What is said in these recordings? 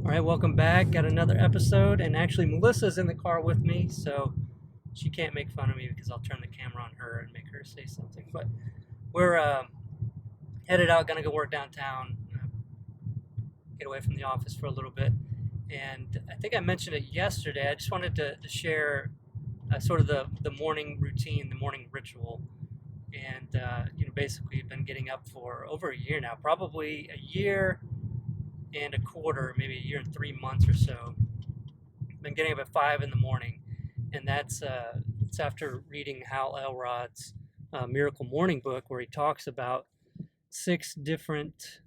All right, welcome back. Got another episode, and actually, Melissa's in the car with me, so she can't make fun of me because I'll turn the camera on her and make her say something. But we're headed out, gonna go work downtown, get away from the office for a little bit. And I think I mentioned it yesterday. I just wanted to share sort of the morning routine, the morning ritual. And basically, I've been getting up for over a year now, probably a year and a quarter, maybe a year and 3 months or so. Been getting up at 5 in the morning, and it's after reading Hal Elrod's Miracle Morning book, where he talks about 6 different.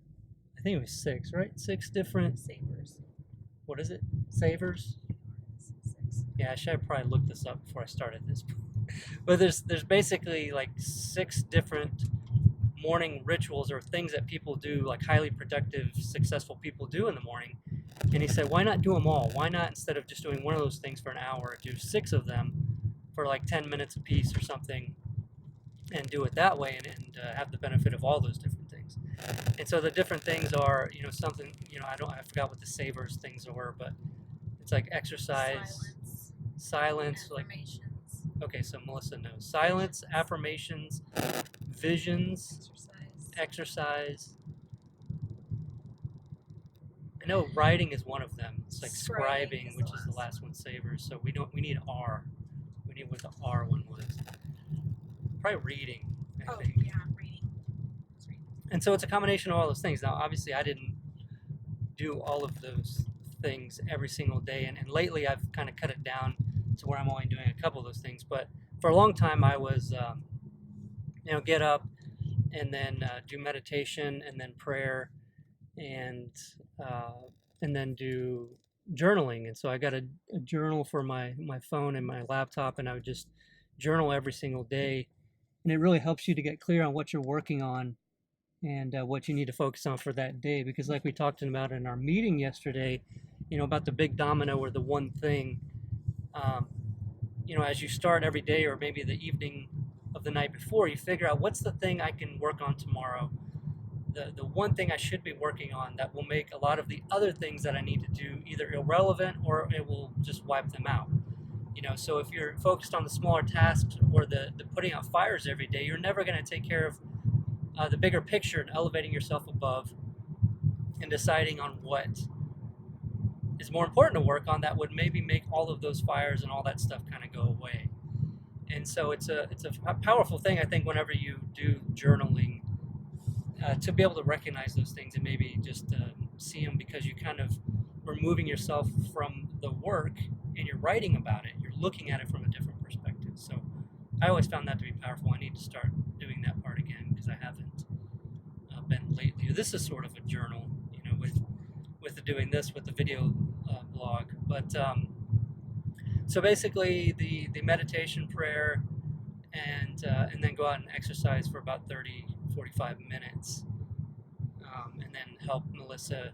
I think it was six, right? 6 different Savers. What is it? Savers. Six. Yeah, I should have probably looked this up before I started this. But there's basically like 6 different morning rituals or things that people do, like highly productive, successful people do in the morning. And he said, why not do them all? Why not, instead of just doing one of those things for an hour, do 6 of them for like 10 minutes a piece or something, and do it that way, and have the benefit of all those different things. And so the different things are, something, I forgot what the savers things were, but it's like exercise, silence, like, okay, so Melissa knows. Silence, affirmations, visions, exercise. I know writing is one of them. It's like scribing, which is the last one, savers. So we need R. We need what the R one was. Probably reading, I think. Yeah, reading. And so it's a combination of all those things. Now, obviously, I didn't do all of those things every single day, and lately I've kind of cut it down to where I'm only doing a couple of those things. But for a long time, I was, get up and then do meditation and then prayer, and then do journaling. And so I got a journal for my phone and my laptop, and I would just journal every single day. And it really helps you to get clear on what you're working on and what you need to focus on for that day. Because like we talked about in our meeting yesterday, about the big domino or the one thing, as you start every day or maybe the evening of the night before, you figure out what's the thing I can work on tomorrow, the one thing I should be working on that will make a lot of the other things that I need to do either irrelevant or it will just wipe them out. So if you're focused on the smaller tasks or the putting out fires every day, you're never going to take care of the bigger picture and elevating yourself above and deciding on what is more important to work on that would maybe make all of those fires and all that stuff kind of go away. And so it's a powerful thing, I think, whenever you do journaling, to be able to recognize those things and maybe just see them, because you kind of removing yourself from the work and you're writing about it. You're looking at it from a different perspective. So I always found that to be powerful. I need to start doing that part again because I haven't been lately. This is sort of a journal, with doing this with the video blog. But so basically the meditation, prayer, and then go out and exercise for about 30-45 minutes, and then help Melissa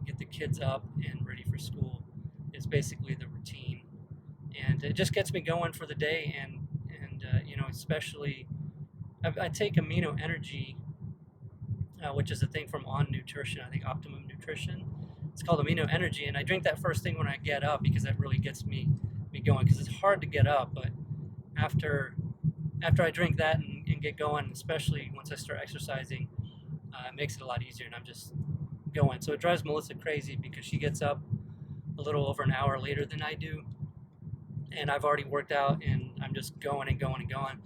get the kids up and ready for school is basically the routine. And it just gets me going for the day, and especially I take amino energy, which is a thing from On Nutrition, I think Optimum Nutrition. It's called amino energy, and I drink that first thing when I get up because that really gets me going, because it's hard to get up, but after I drink that and get going, especially once I start exercising, it makes it a lot easier, and I'm just going. So it drives Melissa crazy because she gets up a little over an hour later than I do, and I've already worked out, and I'm just going and going and going.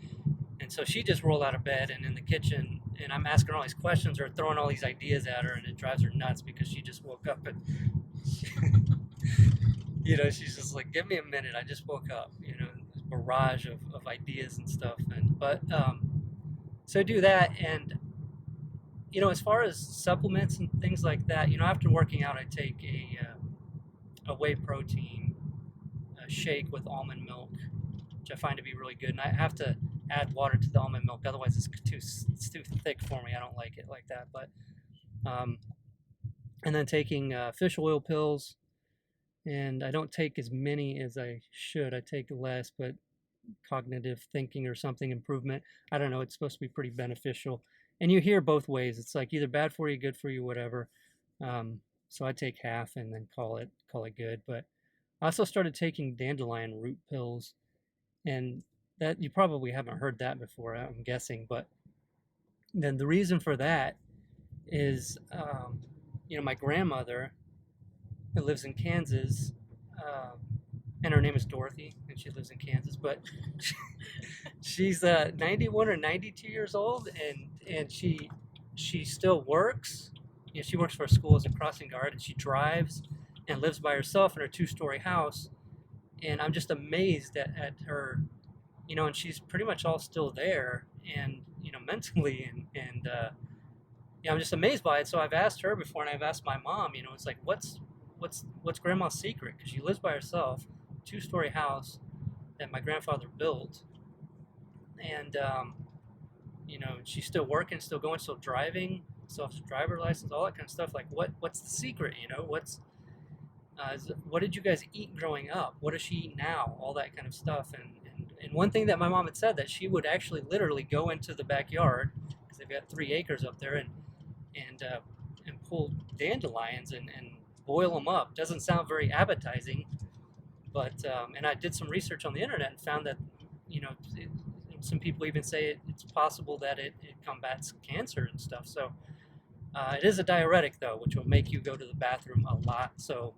And so she just rolled out of bed and in the kitchen, and I'm asking her all these questions or throwing all these ideas at her, and it drives her nuts because she just woke up and she's just like, give me a minute, I just woke up, this barrage of ideas and stuff. So I do that, and as far as supplements and things like that, after working out, I take a whey protein shake with almond milk, which I find to be really good. And I have to add water to the almond milk, otherwise it's too thick for me. I don't like it like that. But and then taking fish oil pills, and I don't take as many as I should. I take less, but cognitive thinking or something, improvement. I don't know. It's supposed to be pretty beneficial. And you hear both ways. It's like either bad for you, good for you, whatever. So I take half and then call it good. But I also started taking dandelion root pills, and that you probably haven't heard that before, I'm guessing. But then the reason for that is, my grandmother who lives in Kansas, um, and her name is Dorothy, and she lives in Kansas. But she's 91 or 92 years old, and she still works. She works for a school as a crossing guard, and she drives and lives by herself in her two-story house. And I'm just amazed at her, and she's pretty much all still there, and mentally, and I'm just amazed by it. So I've asked her before, and I've asked my mom. It's like, what's Grandma's secret? Because she lives by herself, two-story house that my grandfather built, and she's still working, still going, still driving, still has a driver license, all that kind of stuff. Like, what's the secret? What did you guys eat growing up? What does she eat now? All that kind of stuff. And one thing that my mom had said, that she would actually literally go into the backyard, because they've got 3 acres up there, and pull dandelions and boil them up. Doesn't sound very appetizing, but and I did some research on the internet and found that some people even say it's possible that it combats cancer and stuff. So it is a diuretic, though, which will make you go to the bathroom a lot. So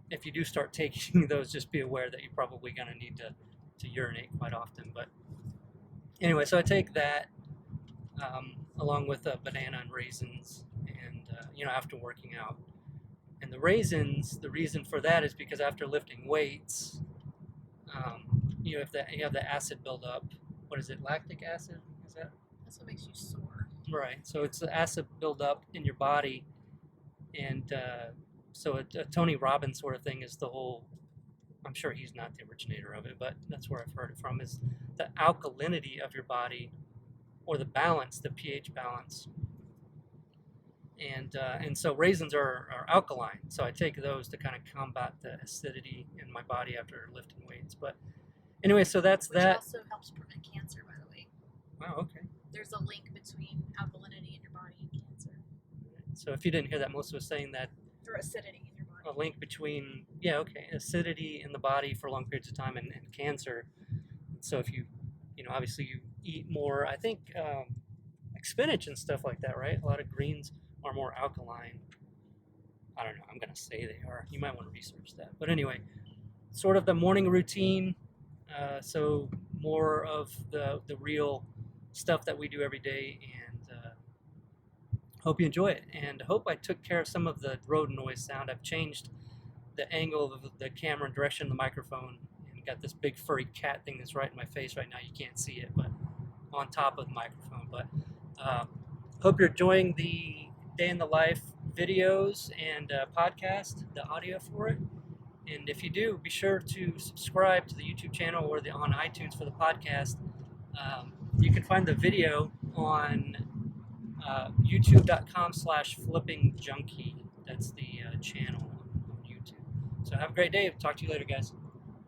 if you do start taking those, just be aware that you're probably going to need to urinate quite often. But anyway, so I take that along with a banana and raisins, and after working out. And the raisins, the reason for that is because after lifting weights, you have the acid buildup. What is it? Lactic acid? Is that? That's what makes you sore. Right. So it's the acid buildup in your body, and so a Tony Robbins sort of thing is the whole. I'm sure he's not the originator of it, but that's where I've heard it from. Is the alkalinity of your body, or the balance, the pH balance. And so raisins are alkaline, so I take those to kind of combat the acidity in my body after lifting weights. But anyway, so that's Which that. also helps prevent cancer, by the way. Wow, okay. There's a link between alkalinity in your body and cancer. So if you didn't hear that, Melissa was saying that Or acidity in your body. a link between, acidity in the body for long periods of time and cancer. So if you obviously you eat more, I think like spinach and stuff like that, right? A lot of greens are more alkaline. I don't know. I'm going to say they are. You might want to research that. But anyway, sort of the morning routine. So more of the real stuff that we do every day, and hope you enjoy it. And hope I took care of some of the road noise sound. I've changed the angle of the camera and direction of the microphone, and got this big furry cat thing that's right in my face right now. You can't see it, but on top of the microphone. But hope you're enjoying the day in the life videos and podcast, the audio for it. And if you do, be sure to subscribe to the YouTube channel or on iTunes for the podcast. You can find the video on youtube.com/flippingjunkie. That's the channel on YouTube. So have a great day. Talk to you later, guys.